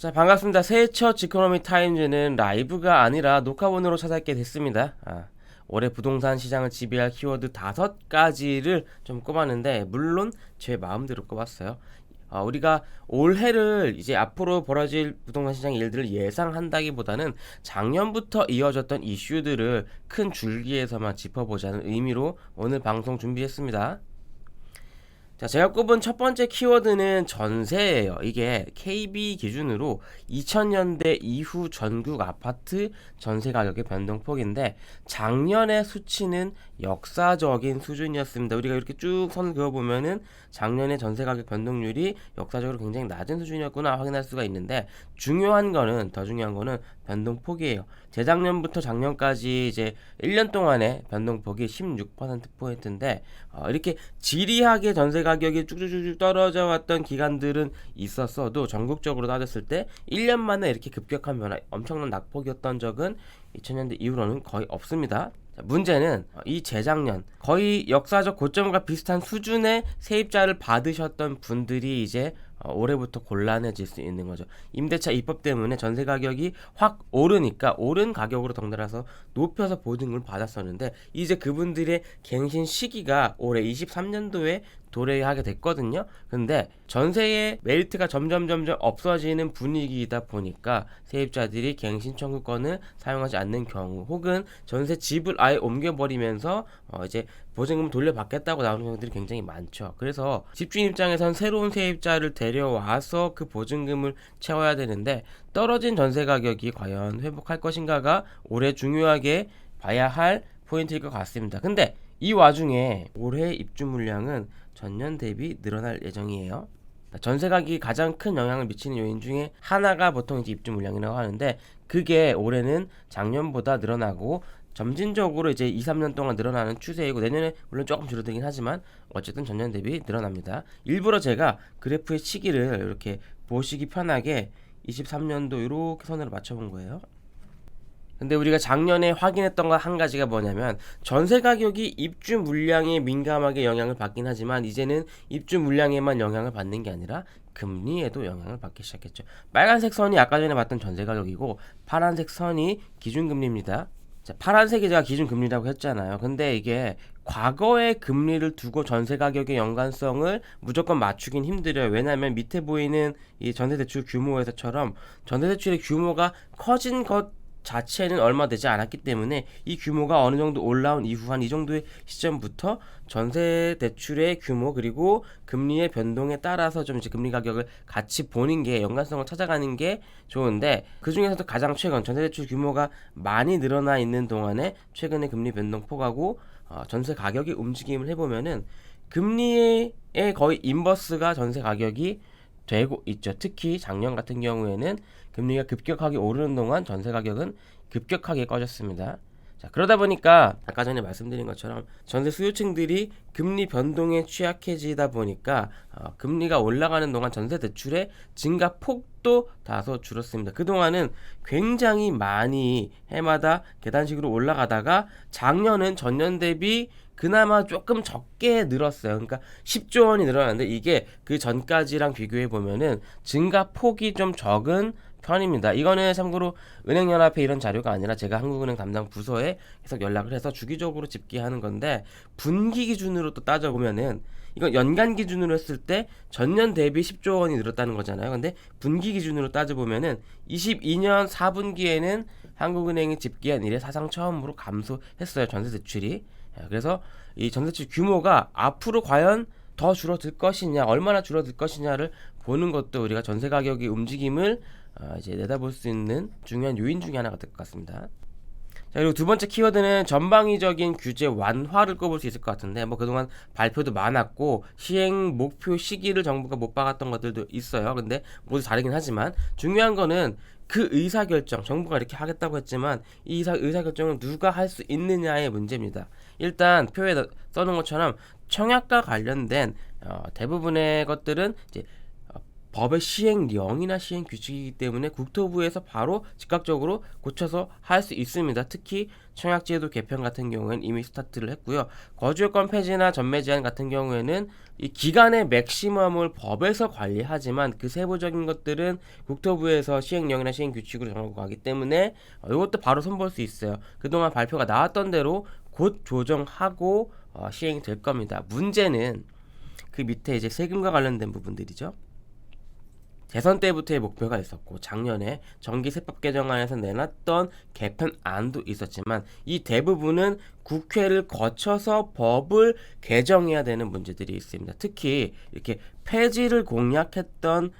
자, 반갑습니다. 새해 첫 지코노미 타임즈는 라이브가 아니라 녹화본으로 찾아뵙게 됐습니다. 올해 부동산 시장을 지배할 키워드 5가지를 좀 꼽았는데, 물론 제 마음대로 꼽았어요. 우리가 올해를 이제 앞으로 벌어질 부동산 시장 일들을 예상한다기보다는 작년부터 이어졌던 이슈들을 큰 줄기에서만 짚어보자는 의미로 오늘 방송 준비했습니다. 자, 제가 꼽은 첫 번째 키워드는 전세예요. 이게 KB 기준으로 2000년대 이후 전국 아파트 전세 가격의 변동폭인데, 작년의 수치는 역사적인 수준이었습니다. 우리가 이렇게 쭉 선을 그어보면은 작년의 전세 가격 변동률이 역사적으로 굉장히 낮은 수준이었구나 확인할 수가 있는데, 더 중요한 거는 변동폭이에요. 재작년부터 작년까지 이제 1년 동안의 변동폭이 16%포인트인데, 이렇게 지리하게 전세 가격이 쭉쭉쭉 떨어져 왔던 기간들은 있었어도 전국적으로 따졌을 때 1년 만에 이렇게 급격한 변화, 엄청난 낙폭이었던 적은 2000년대 이후로는 거의 없습니다. 자, 문제는 이 재작년 거의 역사적 고점과 비슷한 수준의 세입자를 받으셨던 분들이 이제 올해부터 곤란해질 수 있는 거죠. 임대차 입법 때문에 전세 가격이 확 오르니까 오른 가격으로 덩달아서 높여서 보증금을 받았었는데, 이제 그분들의 갱신 시기가 올해 23년도에 도래하게 됐거든요. 근데 전세의 메리트가 점점 없어지는 분위기이다 보니까 세입자들이 갱신 청구권을 사용하지 않는 경우, 혹은 전세 집을 아예 옮겨버리면서 이제 보증금 돌려받겠다고 나오는 경우들이 굉장히 많죠. 그래서 집주인 입장에선 새로운 세입자를 데려와서 그 보증금을 채워야 되는데, 떨어진 전세 가격이 과연 회복할 것인가가 올해 중요하게 봐야 할 포인트일 것 같습니다. 근데 이 와중에 올해 입주 물량은 전년 대비 늘어날 예정이에요. 전세 가격이 가장 큰 영향을 미치는 요인 중에 하나가 보통 이제 입주 물량이라고 하는데, 그게 올해는 작년보다 늘어나고 점진적으로 이제 2, 3년 동안 늘어나는 추세이고, 내년에 물론 조금 줄어들긴 하지만 어쨌든 전년 대비 늘어납니다. 일부러 제가 그래프의 시기를 이렇게 보시기 편하게 23년도 이렇게 선으로 맞춰본 거예요. 근데 우리가 작년에 확인했던 거 한 가지가 뭐냐면, 전세 가격이 입주 물량에 민감하게 영향을 받긴 하지만 이제는 입주 물량에만 영향을 받는 게 아니라 금리에도 영향을 받기 시작했죠. 빨간색 선이 아까 전에 봤던 전세 가격이고, 파란색 선이 기준금리입니다. 자, 파란색이 제가 기준금리라고 했잖아요. 근데 이게 과거의 금리를 두고 전세 가격의 연관성을 무조건 맞추긴 힘들어요. 왜냐하면 밑에 보이는 이 전세대출 규모에서처럼 전세대출의 규모가 커진 것 자체는 얼마 되지 않았기 때문에, 이 규모가 어느 정도 올라온 이후 한 이 정도의 시점부터 전세 대출의 규모 그리고 금리의 변동에 따라서 좀 이제 금리 가격을 같이 보는 게, 연관성을 찾아가는 게 좋은데, 그 중에서도 가장 최근 전세 대출 규모가 많이 늘어나 있는 동안에 최근의 금리 변동폭하고 전세 가격의 움직임을 해보면은 금리의 거의 인버스가 전세 가격이 되고 있죠. 특히 작년 같은 경우에는 금리가 급격하게 오르는 동안 전세 가격은 급격하게 꺼졌습니다. 자, 그러다 보니까 아까 전에 말씀드린 것처럼 전세 수요층들이 금리 변동에 취약해지다 보니까 금리가 올라가는 동안 전세 대출의 증가 폭도 다소 줄었습니다. 그동안은 굉장히 많이 해마다 계단식으로 올라가다가 작년은 전년 대비 그나마 조금 적게 늘었어요. 그러니까 10조 원이 늘어났는데, 이게 그 전까지랑 비교해 보면은 증가 폭이 좀 적은 편입니다. 이거는 참고로 은행연합회 이런 자료가 아니라 제가 한국은행 담당 부서에 계속 연락을 해서 주기적으로 집계하는 건데, 분기 기준으로 또 따져보면은, 이건 연간 기준으로 했을 때 전년 대비 10조 원이 늘었다는 거잖아요. 근데 분기 기준으로 따져보면은 22년 4분기에는 한국은행이 집계한 이래 사상 처음으로 감소했어요, 전세 대출이. 그래서 이 전세대출 규모가 앞으로 과연 더 줄어들 것이냐, 얼마나 줄어들 것이냐를 보는 것도 우리가 전세 가격의 움직임을 이제 내다볼 수 있는 중요한 요인 중에 하나가 될 것 같습니다. 자, 그리고 두 번째 키워드는 전방위적인 규제 완화를 꼽을 수 있을 것 같은데, 뭐 그동안 발표도 많았고 시행 목표 시기를 정부가 못 박았던 것들도 있어요. 근데 모두 다르긴 하지만 중요한 거는 그 의사결정, 정부가 이렇게 하겠다고 했지만 이 의사결정을 누가 할 수 있느냐의 문제입니다. 일단 표에 써놓은 것처럼 청약과 관련된 대부분의 것들은 이제 법의 시행령이나 시행 규칙이기 때문에 국토부에서 바로 즉각적으로 고쳐서 할 수 있습니다. 특히 청약제도 개편 같은 경우에는 이미 스타트를 했고요. 거주요건 폐지나 전매 제한 같은 경우에는 이 기간의 맥시멈을 법에서 관리하지만 그 세부적인 것들은 국토부에서 시행령이나 시행 규칙으로 정하고 가기 때문에 이것도 바로 손볼 수 있어요. 그동안 발표가 나왔던 대로 곧 조정하고 시행이 될 겁니다. 문제는 그 밑에 이제 세금과 관련된 부분들이죠. 대선 때부터의 목표가 있었고 작년에 정기세법 개정안에서 내놨던 개편안도 있었지만 이 대부분은 국회를 거쳐서 법을 개정해야 되는 문제들이 있습니다. 특히 이렇게 폐지를 공약했던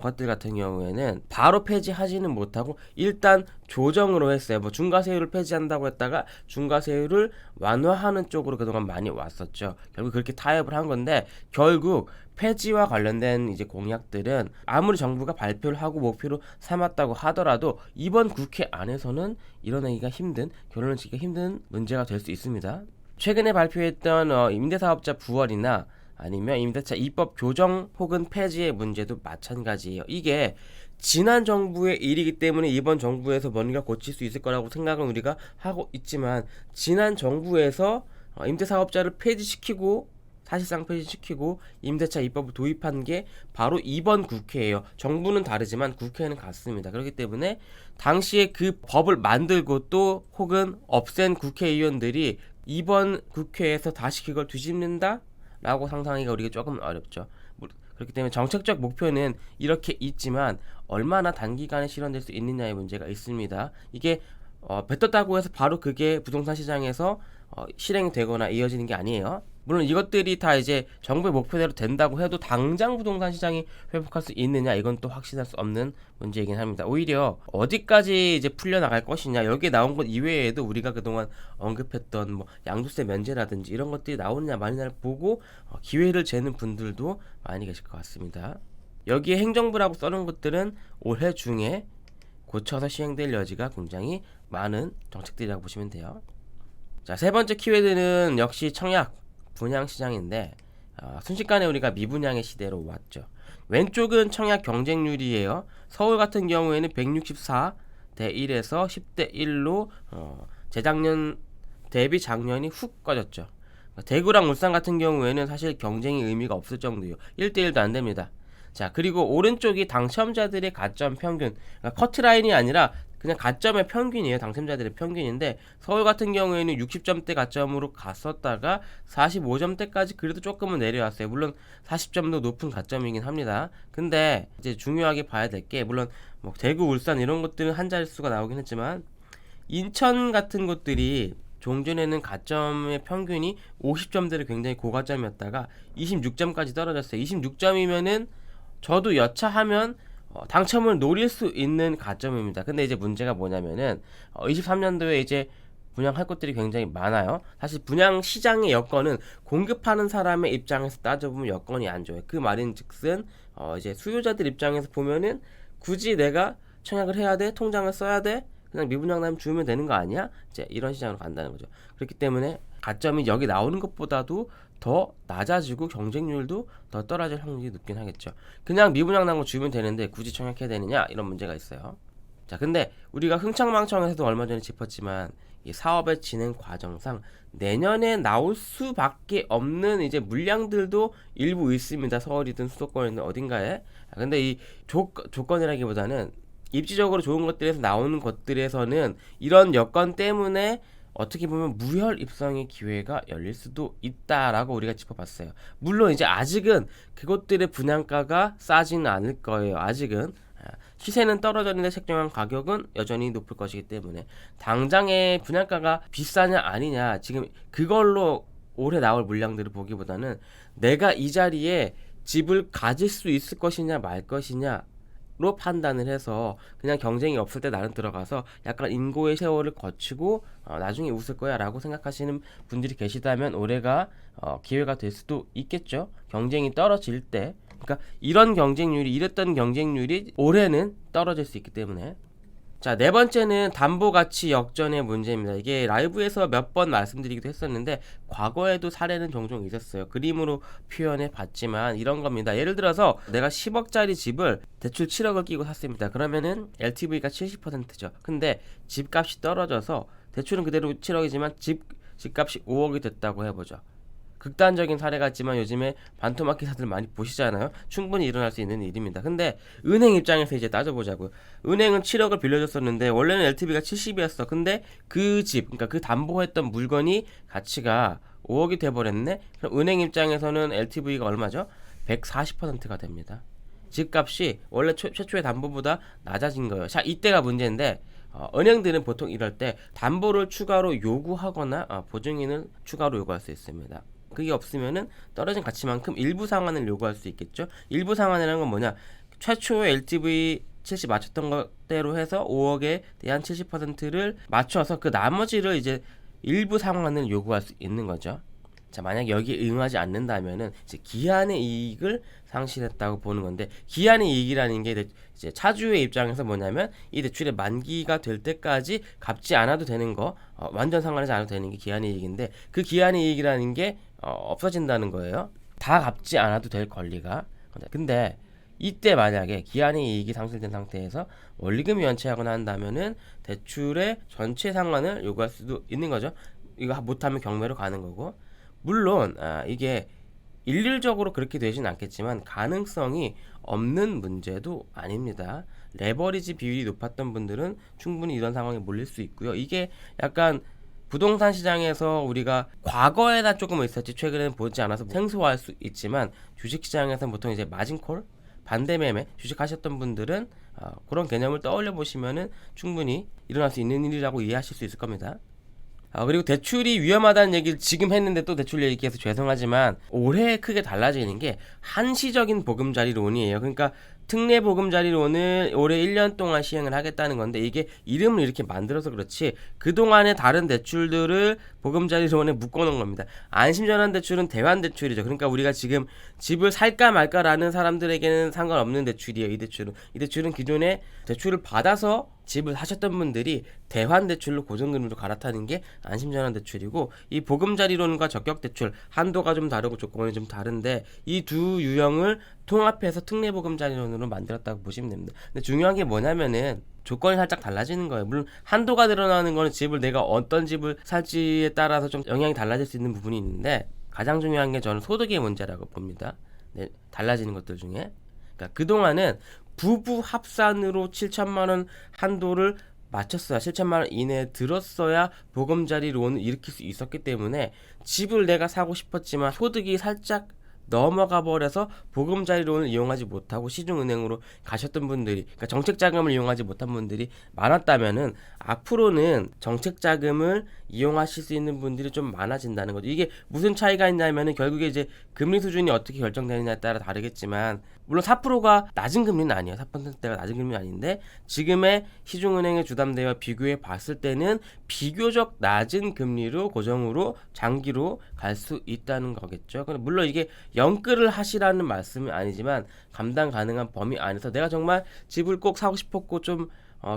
것들 같은 경우에는 바로 폐지하지는 못하고 일단 조정으로 했어요. 뭐 중과세율을 폐지한다고 했다가 중과세율을 완화하는 쪽으로 그동안 많이 왔었죠. 결국 그렇게 타협을 한 건데 결국 폐지와 관련된 이제 공약들은 아무리 정부가 발표를 하고 목표로 삼았다고 하더라도 이번 국회 안에서는 이뤄내기가 힘든, 결론을 짓기가 힘든 문제가 될 수 있습니다. 최근에 발표했던 임대사업자 부활이나 아니면 임대차 입법 조정 혹은 폐지의 문제도 마찬가지예요. 이게 지난 정부의 일이기 때문에 이번 정부에서 뭔가 고칠 수 있을 거라고 생각은 우리가 하고 있지만 지난 정부에서 임대사업자를 폐지시키고 사실상 폐지시키고 임대차 입법을 도입한 게 바로 이번 국회예요. 정부는 다르지만 국회는 같습니다. 그렇기 때문에 당시에 그 법을 만들고 또 혹은 없앤 국회의원들이 이번 국회에서 다시 그걸 뒤집는다? 라고 상상하기가 우리가 조금 어렵죠. 그렇기 때문에 정책적 목표는 이렇게 있지만 얼마나 단기간에 실현될 수 있느냐의 문제가 있습니다. 이게 뱉었다고 해서 바로 그게 부동산 시장에서 실행이 되거나 이어지는 게 아니에요. 물론 이것들이 다 이제 정부의 목표대로 된다고 해도 당장 부동산 시장이 회복할 수 있느냐 이건 또 확신할 수 없는 문제이긴 합니다. 오히려 어디까지 이제 풀려나갈 것이냐 여기에 나온 것 이외에도 우리가 그동안 언급했던 뭐 양도세 면제라든지 이런 것들이 나오느냐 마느냐를 보고 기회를 재는 분들도 많이 계실 것 같습니다. 여기에 행정부라고 써놓은 것들은 올해 중에 고쳐서 시행될 여지가 굉장히 많은 정책들이라고 보시면 돼요. 자, 세 번째 키워드는 역시 청약 분양 시장인데 순식간에 우리가 미분양의 시대로 왔죠. 왼쪽은 청약 경쟁률이에요. 서울 같은 경우에는 164대 1에서 10대 1로 재작년 대비 작년이 훅 꺼졌죠. 대구랑 울산 같은 경우에는 사실 경쟁이 의미가 없을 정도예요. 1대1도 안 됩니다. 자, 그리고 오른쪽이 당첨자들의 가점 평균, 그러니까 커트라인이 아니라 그냥 가점의 평균이에요. 당첨자들의 평균인데 서울 같은 경우에는 60점대 가점으로 갔었다가 45점대까지 그래도 조금은 내려왔어요. 물론 40점도 높은 가점이긴 합니다. 근데 이제 중요하게 봐야 될 게 물론 뭐 대구, 울산 이런 것들은 한 자릿수가 나오긴 했지만 인천 같은 곳들이 종전에는 가점의 평균이 50점대로 굉장히 고가점이었다가 26점까지 떨어졌어요. 26점이면은 저도 여차하면 당첨을 노릴 수 있는 가점입니다. 근데 이제 문제가 뭐냐면은 23년도에 이제 분양할 것들이 굉장히 많아요. 사실 분양 시장의 여건은 공급하는 사람의 입장에서 따져보면 여건이 안 좋아요. 그 말인즉슨 이제 수요자들 입장에서 보면은 굳이 내가 청약을 해야 돼, 통장을 써야 돼, 그냥 미분양 나면 주면 되는 거 아니야? 이제 이런 시장으로 간다는 거죠. 그렇기 때문에 가점이 여기 나오는 것보다도 더 낮아지고 경쟁률도 더 떨어질 확률이 높긴 하겠죠. 그냥 미분양 난 거 주면 되는데 굳이 청약해야 되느냐 이런 문제가 있어요. 자, 근데 우리가 흥청망청에서도 얼마 전에 짚었지만 이 사업의 진행 과정상 내년에 나올 수밖에 없는 이제 물량들도 일부 있습니다. 서울이든 수도권이든 어딘가에. 근데 이 조건이라기보다는 입지적으로 좋은 것들에서 나오는 것들에서는 이런 여건 때문에 어떻게 보면 무혈 입성의 기회가 열릴 수도 있다라고 우리가 짚어봤어요. 물론 이제 아직은 그것들의 분양가가 싸지는 않을 거예요. 아직은 시세는 떨어졌는데 책정한 가격은 여전히 높을 것이기 때문에 당장의 분양가가 비싸냐 아니냐 지금 그걸로 올해 나올 물량들을 보기보다는 내가 이 자리에 집을 가질 수 있을 것이냐 말 것이냐 로 판단을 해서 그냥 경쟁이 없을 때 나는 들어가서 약간 인고의 세월을 거치고 나중에 웃을 거야 라고 생각하시는 분들이 계시다면 올해가 기회가 될 수도 있겠죠. 경쟁이 떨어질 때 그러니까 이랬던 경쟁률이 올해는 떨어질 수 있기 때문에 자, 네 번째는 담보 가치 역전의 문제입니다. 이게 라이브에서 몇 번 말씀드리기도 했었는데 과거에도 사례는 종종 있었어요. 그림으로 표현해 봤지만 이런 겁니다. 예를 들어서 내가 10억짜리 집을 대출 7억을 끼고 샀습니다. 그러면은 LTV가 70%죠. 근데 집값이 떨어져서 대출은 그대로 7억이지만 집값이 5억이 됐다고 해보죠. 극단적인 사례 같지만 요즘에 반토막 기사들 많이 보시잖아요. 충분히 일어날 수 있는 일입니다. 근데 은행 입장에서 이제 따져보자고요. 은행은 7억을 빌려줬었는데 원래는 LTV가 70이었어. 근데 그 집, 그러니까 그 담보했던 물건이 가치가 5억이 돼버렸네. 그럼 은행 입장에서는 LTV가 얼마죠? 140%가 됩니다. 집값이 원래 최초의 담보보다 낮아진 거예요. 자, 이때가 문제인데 은행들은 보통 이럴 때 담보를 추가로 요구하거나 보증인을 추가로 요구할 수 있습니다. 그게 없으면은 떨어진 가치만큼 일부 상환을 요구할 수 있겠죠. 일부 상환이라는 건 뭐냐? 최초의 LTV 70 맞췄던 것대로 해서 5억에 대한 70%를 맞춰서 그 나머지를 이제 일부 상환을 요구할 수 있는 거죠. 자, 만약 여기에 응하지 않는다면은 이제 기한의 이익을 상실했다고 보는 건데, 기한의 이익이라는 게 이제 차주의 입장에서 뭐냐면 이 대출의 만기가 될 때까지 갚지 않아도 되는 거, 완전 상환하지 않아도 되는 게 기한의 이익인데, 그 기한의 이익이라는 게 없어진다는 거예요. 다 갚지 않아도 될 권리가. 근데 이때 만약에 기한의 이익이 상실된 상태에서 원리금이 연체하거나 한다면은 대출의 전체 상환을 요구할 수도 있는 거죠. 이거 못하면 경매로 가는 거고. 물론 이게 일률적으로 그렇게 되진 않겠지만 가능성이 없는 문제도 아닙니다. 레버리지 비율이 높았던 분들은 충분히 이런 상황에 몰릴 수 있고요. 이게 약간 부동산 시장에서 우리가 과거에나 조금 있었지 최근에는 보지 않아서 생소할 수 있지만 주식시장에서 보통 이제 마진콜, 반대매매 주식하셨던 분들은 그런 개념을 떠올려 보시면은 충분히 일어날 수 있는 일이라고 이해하실 수 있을 겁니다. 그리고 대출이 위험하다는 얘기를 지금 했는데 또 대출 얘기해서 죄송하지만 올해 크게 달라지는 게 한시적인 보금자리론이에요. 그러니까 특례 보금자리론을 올해 1년 동안 시행을 하겠다는 건데 이게 이름을 이렇게 만들어서 그렇지 그동안의 다른 대출들을 보금자리론에 묶어놓은 겁니다. 안심전환 대출은 대환 대출이죠. 그러니까 우리가 지금 집을 살까 말까라는 사람들에게는 상관없는 대출이에요. 이 대출은 기존에 대출을 받아서 집을 사셨던 분들이 대환 대출로 고정금리로 갈아타는 게 안심전환 대출이고, 이 보금자리론과 적격대출 한도가 좀 다르고 조건이 좀 다른데 이 두 유형을 통합해서 특례보금자리론으로 만들었다고 보시면 됩니다. 근데 중요한 게 뭐냐면은 조건이 살짝 달라지는 거예요. 물론 한도가 늘어나는 거는 집을 내가 어떤 집을 살지에 따라서 좀 영향이 달라질 수 있는 부분이 있는데 가장 중요한 게 저는 소득의 문제라고 봅니다. 네, 달라지는 것들 중에. 그러니까 그동안은 부부 합산으로 7천만 원 한도를 맞췄어야 7천만 원 이내에 들었어야 보금자리론을 일으킬 수 있었기 때문에 집을 내가 사고 싶었지만 소득이 살짝 넘어가 버려서 보금자리론을 이용하지 못하고 시중은행으로 가셨던 분들이, 그러니까 정책자금을 이용하지 못한 분들이 많았다면은 앞으로는 정책자금을 이용하실 수 있는 분들이 좀 많아진다는 거죠. 이게 무슨 차이가 있냐면은 결국에 이제 금리 수준이 어떻게 결정되느냐에 따라 다르겠지만, 물론 4%가 낮은 금리는 아니에요. 4%대가 낮은 금리는 아닌데 지금의 시중은행의 주담대와 비교해 봤을 때는 비교적 낮은 금리로 고정으로 장기로 갈 수 있다는 거겠죠. 물론 이게 영끌을 하시라는 말씀은 아니지만 감당 가능한 범위 안에서 내가 정말 집을 꼭 사고 싶었고 좀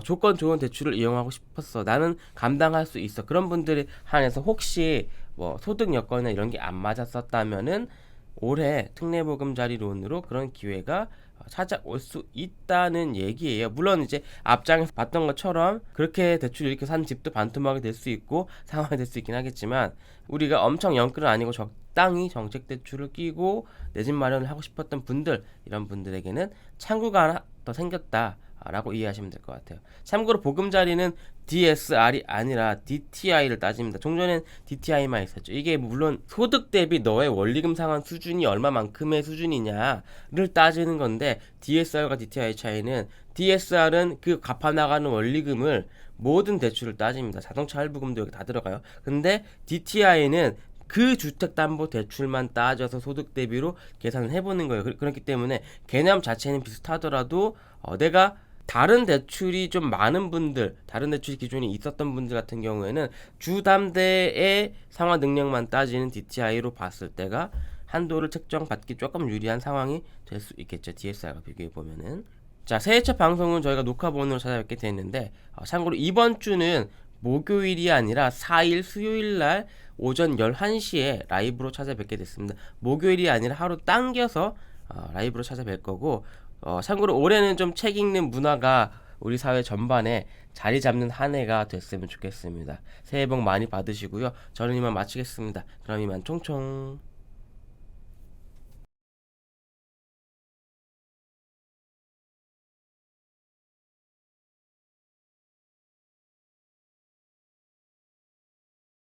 조건 좋은 대출을 이용하고 싶었어. 나는 감당할 수 있어. 그런 분들이 한해서 혹시 뭐 소득 여건이나 이런 게 안 맞았었다면은 올해 특례보금자리론으로 그런 기회가 찾아올 수 있다는 얘기예요. 물론 이제 앞장에서 봤던 것처럼 그렇게 대출 이렇게 산 집도 반토막이 될 수 있고 상황이 될 수 있긴 하겠지만, 우리가 엄청 영끌은 아니고 적당히 정책 대출을 끼고 내 집 마련을 하고 싶었던 분들, 이런 분들에게는 창구가 하나 더 생겼다 라고 이해하시면 될 것 같아요. 참고로 보금자리는 DSR이 아니라 DTI를 따집니다. 종전엔 DTI만 있었죠. 이게 물론 소득 대비 너의 원리금 상환 수준이 얼마만큼의 수준이냐를 따지는 건데, DSR과 DTI 차이는 DSR은 그 갚아나가는 원리금을 모든 대출을 따집니다. 자동차 할부금도 여기 다 들어가요. 근데 DTI는 그 주택담보대출만 따져서 소득 대비로 계산을 해보는 거예요. 그렇기 때문에 개념 자체는 비슷하더라도 내가 다른 대출이 좀 많은 분들, 다른 대출 기준이 있었던 분들 같은 경우에는 주담대의 상환 능력만 따지는 DTI로 봤을 때가 한도를 책정받기 조금 유리한 상황이 될 수 있겠죠. DSR과 비교해 보면은. 자, 새해 첫 방송은 저희가 녹화본으로 찾아뵙게 됐는데 참고로 이번 주는 목요일이 아니라 4일 수요일 날 오전 11시에 라이브로 찾아뵙게 됐습니다. 목요일이 아니라 하루 당겨서 라이브로 찾아뵐 거고 참고로 올해는 좀 책 읽는 문화가 우리 사회 전반에 자리 잡는 한 해가 됐으면 좋겠습니다. 새해 복 많이 받으시고요. 저는 이만 마치겠습니다. 그럼 이만 총총.